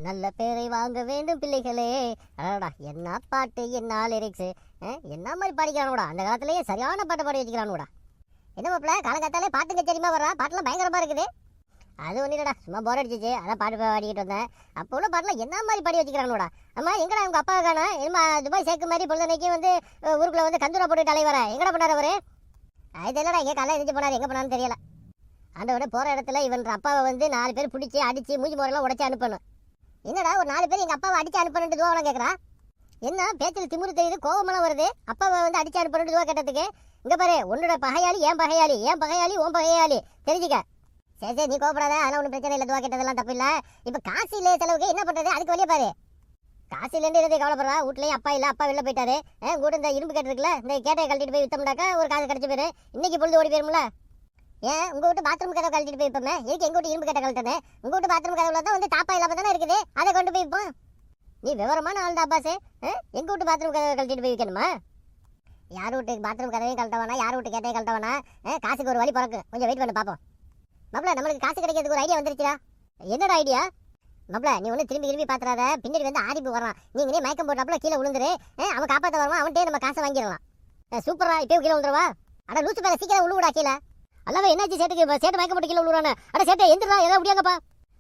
நல்ல பேரை வாங்க வேண்டும் பிள்ளைகளே. அடடா, என்ன பாட்டு, என்ன லிரிக்ஸ், என்ன மாதிரி பாடிக்கிறானோடா. அந்த காலத்திலேயே சரியான பாட்டை பாடி வச்சுக்கிறானோடா. என்ன மாப்பிள்ள, காலங்காத்தாலே பாட்டு கச்சேரிமா வர்றா, பாட்டெல்லாம் பயங்கரமா இருக்குது. அது ஒன்றும் இல்லடா, சும்மா போர் அடிச்சிச்சு, அதான் பாட்டு பாடிக்கிட்டு வந்தேன். அப்போ உள்ள பாட்டெல்லாம் என்ன மாதிரி பாடி வச்சுக்கிறானோடா. அம்மா எங்கடா உங்க அப்பா காணா? என்னமா துபாய் சேர்க்கு மாதிரி பொழுதனைக்கு வந்து ஊருக்குள்ள வந்து கந்தூரா போட்டு அலைவர எங்கடா பண்ணார் அவரு? அது இல்லடா, எங்கே காலையில் எழுந்து போனார், எங்கே போனான்னு தெரியல. ஆண்டோட போகிற இடத்துல இவன் அப்பாவை வந்து 4 பேர் பிடிச்சி அடிச்சு மூஞ்சி முறையெல்லாம் உடச்சி அனுப்பணும். என்னடா ஒரு 4 பேர் எங்கள் அப்பாவை அடிச்சு அனுப்பணுட்டு துவாவெல்லாம் கேட்குறா. என்ன பேச்சில் திமுரு தெரியுது, கோவமெல்லாம் வருது. அப்பாவை வந்து அடிச்சு அனுப்பணுட்டு துவா கேட்டதுக்கு இங்கே பாரு, உன்னோட பகையாளி ஏன் பகையாளி, ஏன் பகையாளி ஓன் பகையாளி தெரிஞ்சுக்க. சரி சரி, நீ கோவப்படாத, அதெல்லாம் ஒன்றும் பிரச்சனை இல்லை, துவா கேட்டதெல்லாம் தப்பு இல்லை. இப்போ காசு இல்லை செலவுக்கு என்ன பண்ணுறது, அதுக்கு வழியே பாரு. காசு இல்லைன்னு எதை கவலைப்படுறா, வீட்லேயும் அப்பா இல்லை, அப்பா வெளில போயிட்டாரு. கூட இந்த இரும்பு கேட்டிருக்குல்ல, இந்த கேட்டையை கழட்டிட்டு போய் வித்தோம்னாக்கா ஒரு காசு கிடச்சி போயிரு. இன்னைக்கு பொழுது ஓடி போயிரும்ல. ஏன் உங்கள் வீட்டு பாத்ரூம் கதவை கழட்டிட்டு போய் இப்போமே எதுக்கு எங்கள் வீட்டு இரும்பு கேட்ட கழட்டனே? உங்கள் வீட்டு பாத்ரூம் கதவுல தான் வந்து தாப்பா இல்லாமல் தானே இருக்குது, அதை கொண்டு போய் இப்போ. நீ விவரமான ஆள் தான் அப்பாசு. எங்கள் வீட்டு பாத்ரூம் கதவை கழட்டிட்டு போய் வைக்கணுமா? யார் வீட்டுக்கு பாத்ரூம் கதவையும் கழட்டவானா, யார் வீட்டு கேட்டையும் கழட்டவானா? காசுக்கு ஒரு வழி பிறக்கும், கொஞ்சம் வெயிட் பண்ணி பார்ப்போம். மாப்பிள, நம்மளுக்கு காசு கிடைக்கிறதுக்கு ஒரு ஐடியா வந்துருச்சுடா. என்னோட ஐடியா? மாப்பிள, நீ ஒன்று திரும்பி பார்த்துறாத, பின்னாடி வந்து ஆடிப்பு வரான். நீ மயக்கம் போட்டாப்புல கீழே விழுந்துரு, அவன் காப்பாற்ற வருவான், அவன்கிட்டே நம்ம காசை வாங்கிடலாம். சூப்பரா, இப்போயும் கீழே விழுந்துருவா. அட லூசு பேர, சீக்கிரம் விழுவுடா கீழே. அல்லவா என்னாச்சு சேட்டுக்கு? சேட்டு மயக்கம் போட்டு கீழே விழுறானே. அட சேட்டை எந்திரா, ஏதாவது முடியாங்கப்பா.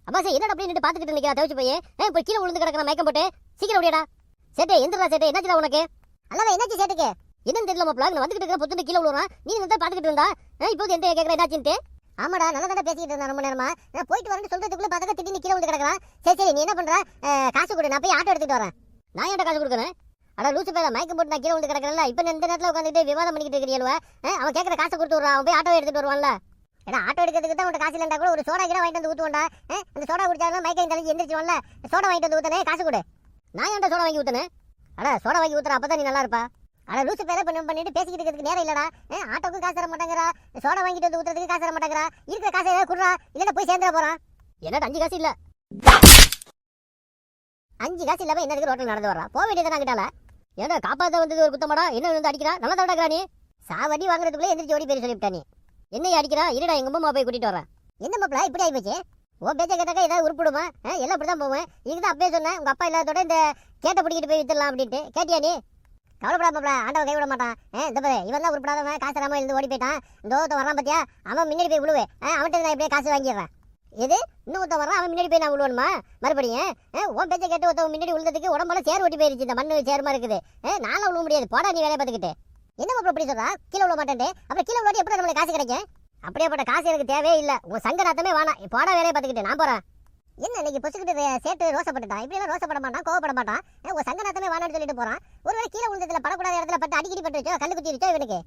அப்பா சார் என்னடா அப்படின்னு பார்த்துக்கிட்டு நிற்கிறா தவிச்சு போய் போய் கீழே விழுந்து கிடக்கிற மயக்கம் போட்டு. சீக்கிரம் முடியாடா சேட்டை, எந்திரா சேட்டை, என்னாச்சுடா உனக்கு? அல்லவா என்னாச்சு சேட்டுக்கு? என்னன்னு தெரியல மாப்பிள, நான் வந்துகிட்டு இருக்கிற பொத்து கீழே விழுறான். நீ தான் பார்த்துக்கிட்டு இருந்தா, இப்போது எந்த கேட்கற என்னாச்சுன்ட்டு. ஆமாடா, நல்லா தானே பேசிக்கிட்டு இருந்தா ரொம்ப நேரமா. நான் போயிட்டு வரேன்னு சொல்றதுக்குள்ள பார்த்தா திடீர்னு கீழே வந்து கிடக்குறான். சரி சரி, நீ என்ன பண்ற? காசு கொடு, நான் போய் ஆட்டோ எடுத்துட்டு வரேன். நான் ஏன்டா காசு கொடுக்குறேன்? அட லூசு பேர, மயக்கம் போட்டு நான் கீழே வந்து கிடக்கிறேன்ல. இப்போ இந்த நேரத்தில் உட்காந்துட்டு விவாதம் பண்ணிக்கிட்டு இருக்கிறீங்களா? அவன் கேட்குற காசை கொடுத்து விட்றான், அவன் போய் ஆட்டோ எடுத்துட்டு வருவான்ல. ஏன்னா ஆட்டோ எடுக்கிறதுக்கு தான் உன்ட்ட காசு இல்லைண்டா கூட ஒரு சோடா கிட்ட வாங்கிட்டு வந்து ஊற்றுவோண்டா. அந்த சோடா குடிச்சாலும் மயக்கம் தலைஞ்சு எந்திரிச்சுவோம்ல. சோடா வாங்கிட்டு வந்து ஊற்றனே, காசு கொடு. நான் ஏன்டா சோடா வாங்கி ஊற்றுனேன்? அட சோடா வாங்கி ஊற்றுறா, அப்போ தான் நீ நல்லா இருப்பா. அட லூசு பேர பண்ணிட்டு பேசிக்கிட்டு இருக்கிறதுக்கு நேரம் இல்லடா. ஆட்டோக்கும் காசு தர மாட்டேங்கிறா, சோடா வாங்கிட்டு வந்து ஊற்றுறதுக்கு காசு தர மாட்டேங்கிறா. இருக்கிற காசை ஏதாவது குடுறா, இல்லைன்னா போய் சேர்ந்துட போறான். என்னடா 5 காசு இல்லை? 5 காசு இல்லாமல் என்னதுக்கு ரோட்டில் நடந்து வர்றா? போக வேண்டியதான் கிட்டால. ஏன்னா காப்பாற்ற வந்தது ஒரு குத்தமாடா, என்ன வந்து அடிக்கிறா? நல்லா தடக்கிறா நீ. சாவடி வாங்குறதுக்குள்ளே எந்திரிச்சு ஓடி பேர் சொல்லிவிட்டா நீ. என்னைய அடிக்கிறா? இருடா, எங்க அம்மா போய் கூட்டிட்டு வரேன். என்ன மாப்பிள இப்படி ஆகிப்போச்சு? ஓ பேச்ச கேட்டாக்கா ஏதாவது உருப்பிடுமா? எல்லாம் அப்படிதான் போவேன். இதுதான் அப்பவே சொன்னேன், உங்க அப்பா இல்லாதோட இந்த கேட்டை பிடிக்கிட்டு போய் வித்துடலாம் அப்படின்ட்டு. கேட்டியா நீ? கவலைப்படாம மாப்பிள, ஆண்டவன் கைவிட மாட்டான். இந்த பாரு, இவன் தான் உருப்படாதவன், காசு தராம இருந்து ஓடி போயிட்டான். இந்த ஒருத்தன் வரான் பாத்தியா, அவன் முன்னாடி போய் விழுவேன். அவன்கிட்ட நான் இப்படியே காசு வாங்கிடுறேன். எது இன்னொருத்தன் வரான், அவன் முன்னாடி போய் நான் விழுவணுமா மறுபடியும்? உன் பேச்ச கேட்டு ஒருத்தவன் முன்னாடி விழுந்ததுக்கு உடம்புல சேர் ஓட்டி போயிருச்சு, இந்த மண்ணு சேருமா இருக்குது. நானும் விழுவ முடியாது, போடா நீ வேலையை பார்த்துக்கிட்டு. என்ன மாப்பிள இப்படி சொல்றா? கீழே விழ மாட்டேன். அப்புறம் கீழே விழாட்டி எப்படி நம்மளுக்கு காசு கிடைக்கும்? அப்படியேப்பட்ட காசு எனக்கு தேவையே இல்லை. உன் சங்கநாத்தமே வேணாம், போடா வேலையை பார்த்துக்கிட்டு நான் போறேன். என்ன இன்னைக்கு பொசுக்கிட்டு சேட்டு ரோசப்பட்டுட்டான்? இப்படிலாம் ரோசப்பட மாட்டான், கோவப்பட மாட்டான். உன் சங்கநாத்தமே வேணான்னு சொல்லிட்டு போறான். ஒருவேளை கீழே விழுந்ததுல படக்கூடாத இடத்துல பட்டு அடிக்கடி பட்டு வச்சோ, கல்லு குத்தி வச்சோ இவனுக்கு.